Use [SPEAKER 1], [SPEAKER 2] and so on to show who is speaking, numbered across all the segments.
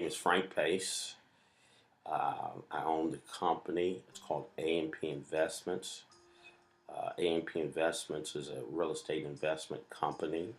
[SPEAKER 1] is Frank Pace. I own the company. It's called A&P Investments. A&P Investments is a real estate investment company.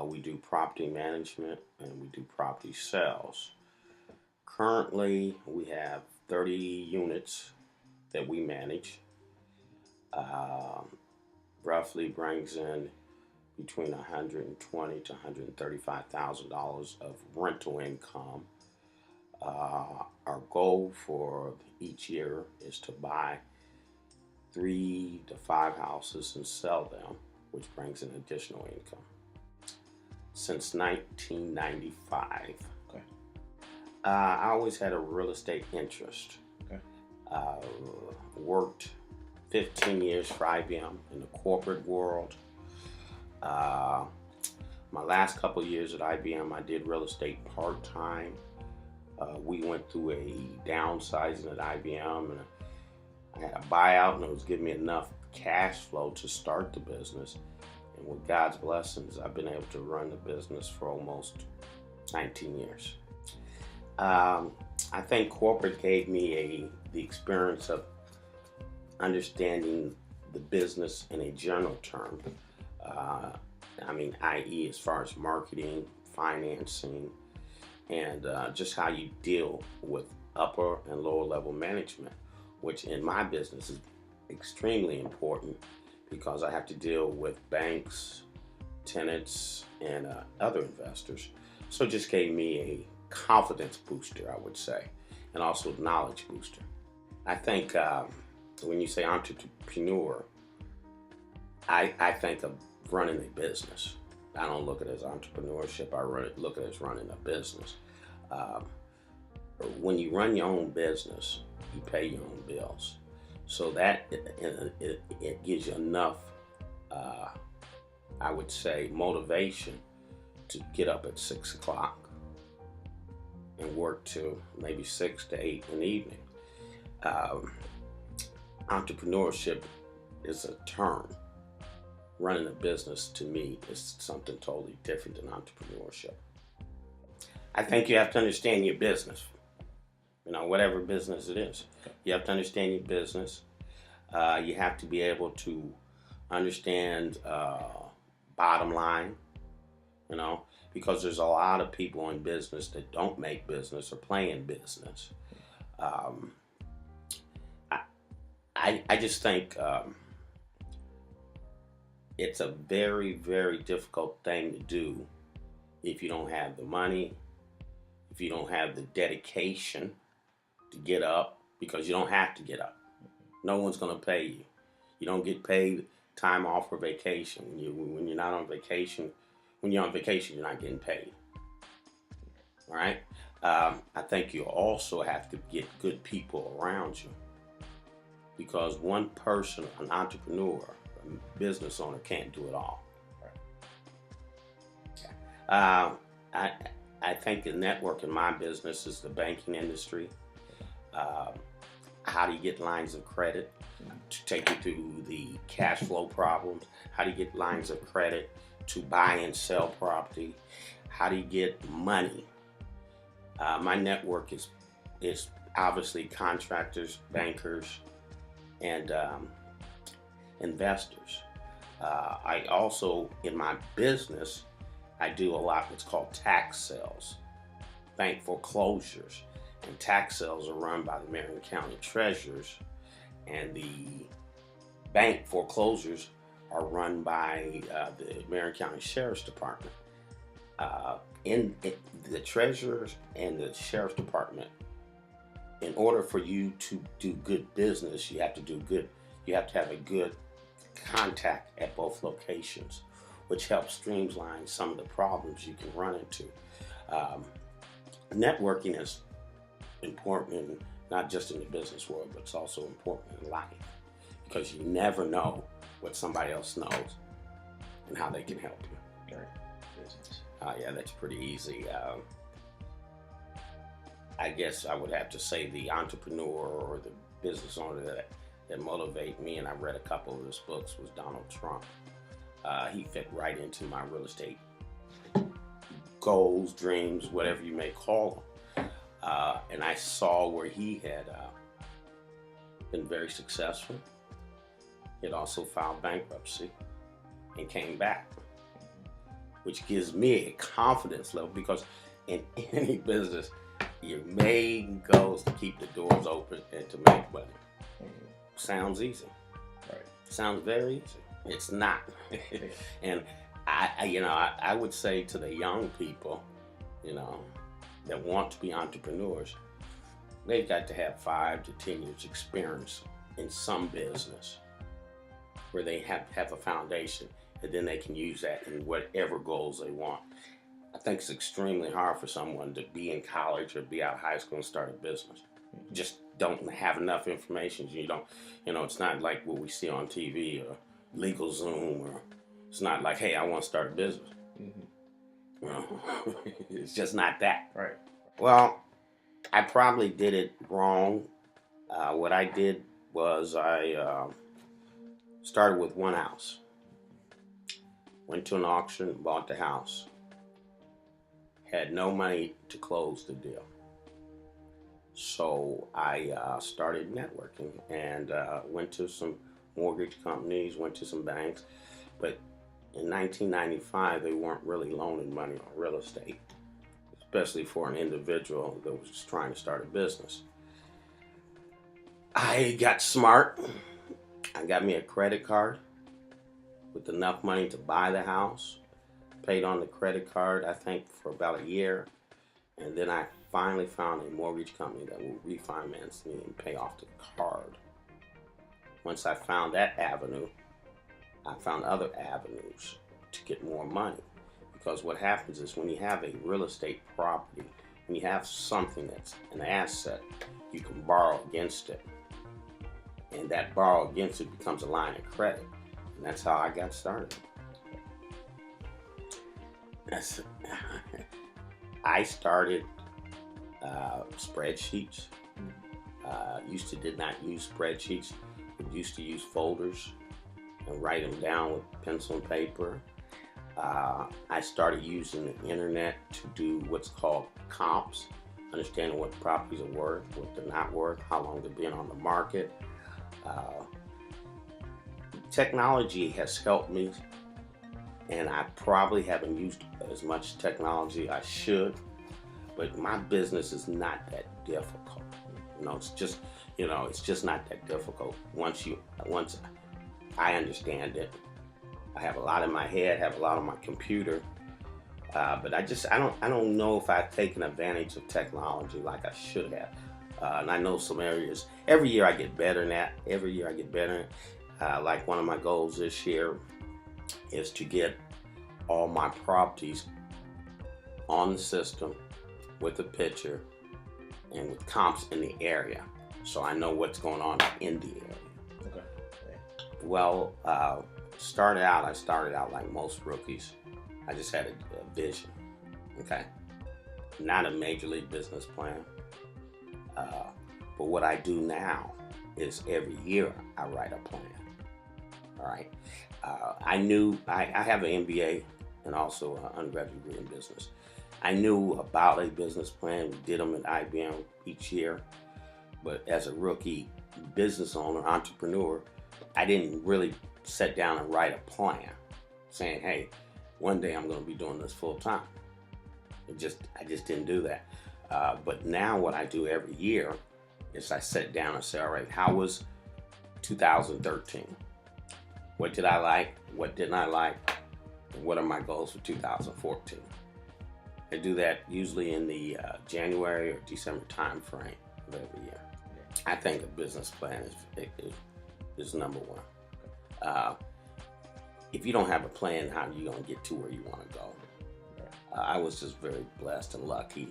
[SPEAKER 1] We do property management and we do property sales. Currently, we have 30 units that we manage. Roughly brings in between $120,000 to $135,000 of rental income. Our goal for each year is to buy 3 to 5 houses and sell them, which brings in additional income. Since 1995,
[SPEAKER 2] Okay.
[SPEAKER 1] I always had a real estate interest.
[SPEAKER 2] Okay.
[SPEAKER 1] Worked 15 years for IBM in the corporate world. My last couple of years at IBM, I did real estate part-time. We went through a downsizing at IBM, and I had a buyout, and it was giving me enough cash flow to start the business. And with God's blessings, I've been able to run the business for almost 19 years. I think corporate gave me the experience of understanding the business in a general term. I.e. as far as marketing, financing, and just how you deal with upper and lower level management, which in my business is extremely important because I have to deal with banks, tenants, and other investors. So it just gave me a confidence booster, I would say, and also knowledge booster. I think when you say entrepreneur, I think of running a business. I don't look at it as entrepreneurship. Look at it as running a business. When you run your own business, you pay your own bills. So that it gives you enough, I would say, motivation to get up at 6 o'clock and work till maybe 6 to 8 in the evening. Entrepreneurship is a term. Running a business, to me, is something totally different than entrepreneurship. I think you have to understand your business. Whatever business it is. You have to understand your business. You have to be able to understand bottom line, because there's a lot of people in business that don't make business or play in business. I just think it's a very, very difficult thing to do if you don't have the money, if you don't have the dedication to get up, because you don't have to get up. No one's going to pay you. You don't get paid time off for vacation. When you're not on vacation, when you're on vacation, you're not getting paid. All right? I think you also have to get good people around you, because one person, an entrepreneur, a business owner, can't do it all. I think the network in my business is the banking industry. How do you get lines of credit to take you through the cash flow problems? How do you get lines of credit to buy and sell property? How do you get money? My network is obviously contractors, bankers, and investors. I also, in my business, I do a lot what's called tax sales, bank foreclosures, and tax sales are run by the Marion County Treasurers, and the bank foreclosures are run by the Marion County Sheriff's Department. In the Treasurers and the Sheriff's Department, in order for you to do good business, you have to have a good contact at both locations, which helps streamline some of the problems you can run into. Networking is important, not just in the business world, but it's also important in life, because you never know what somebody else knows and how they can help you.
[SPEAKER 2] Right. Business.
[SPEAKER 1] Yeah, that's pretty easy. I guess I would have to say the entrepreneur or the business owner that motivate me, and I read a couple of his books, was Donald Trump. He fit right into my real estate goals, dreams, whatever you may call And I saw where he had been very successful. He had also filed bankruptcy and came back, which gives me a confidence level, because in any business, your main goal is to keep the doors open and to make money. Sounds easy.
[SPEAKER 2] Right.
[SPEAKER 1] Sounds very easy. It's not. And I would say to the young people, that want to be entrepreneurs, they've got to have 5 to 10 years experience in some business where they have a foundation, and then they can use that in whatever goals they want. I think it's extremely hard for someone to be in college or be out of high school and start a business. You just don't have enough information. It's not like what we see on TV or LegalZoom, or it's not like, hey, I want to start a business. It's just not that.
[SPEAKER 2] Right.
[SPEAKER 1] Well, I probably did it wrong. What I did was I started with one house. Went to an auction, bought the house. Had no money to close the deal. So I started networking and went to some mortgage companies, went to some banks. But in 1995, they weren't really loaning money on real estate, especially for an individual that was just trying to start a business. I got smart. I got me a credit card with enough money to buy the house. Paid on the credit card, I think, for about a year. And then I finally found a mortgage company that will refinance me and pay off the card. Once I found that avenue, I found other avenues to get more money. Because what happens is when you have a real estate property, when you have something that's an asset, you can borrow against it. And that borrow against it becomes a line of credit. And that's how I got started. I started spreadsheets. Did not use spreadsheets. Used to use folders and write them down with pencil and paper. I started using the internet to do what's called comps, understanding what properties are worth, what they're not worth, how long they've been on the market. Technology has helped me, and I probably haven't used as much technology I should, but my business is not that difficult. It's just not that difficult. Once I understand it, I have a lot in my head, have a lot on my computer, but I don't know if I've taken advantage of technology like I should have. And I know some areas. Every year I get better in that. Every year I get better. Like one of my goals this year is to get all my properties on the system with a picture and with comps in the area, so I know what's going on in the area.
[SPEAKER 2] Okay.
[SPEAKER 1] Well, I started out like most rookies. I just had a vision. Okay. Not a major league business plan. But what I do now is every year I write a plan. All right. I knew I have an MBA and also an undergraduate degree in business. I knew about a business plan. We did them at IBM each year. But as a rookie business owner, entrepreneur, I didn't really sit down and write a plan saying, hey, one day I'm going to be doing this full time. I just didn't do that. But now what I do every year is I sit down and say, all right, how was 2013? What did I like? What didn't I like? And what are my goals for 2014? I do that usually in the January or December time frame of every year. I think a business plan is number one. If you don't have a plan, how are you going to get to where you want to go? I was just very blessed and lucky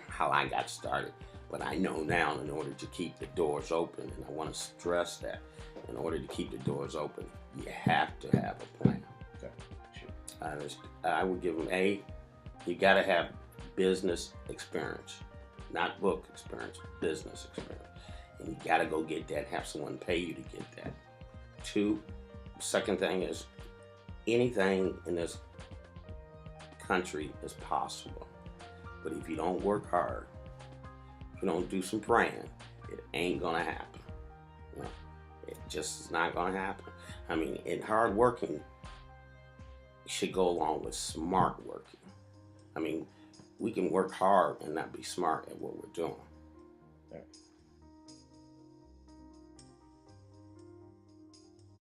[SPEAKER 1] how I got started. But I know now, in order to keep the doors open, and I want to stress that, in order to keep the doors open, you have to have a plan.
[SPEAKER 2] Okay. Sure.
[SPEAKER 1] I would give them you got to have business experience, not book experience, business experience. And you got to go get that, have someone pay you to get that. 2, second thing is, anything in this country is possible. But if you don't work hard, if you don't do some praying, it ain't gonna happen. You know, it just is not gonna happen. I mean, and hard working should go along with smart working. I mean, we can work hard and not be smart at what we're doing.
[SPEAKER 2] Yeah.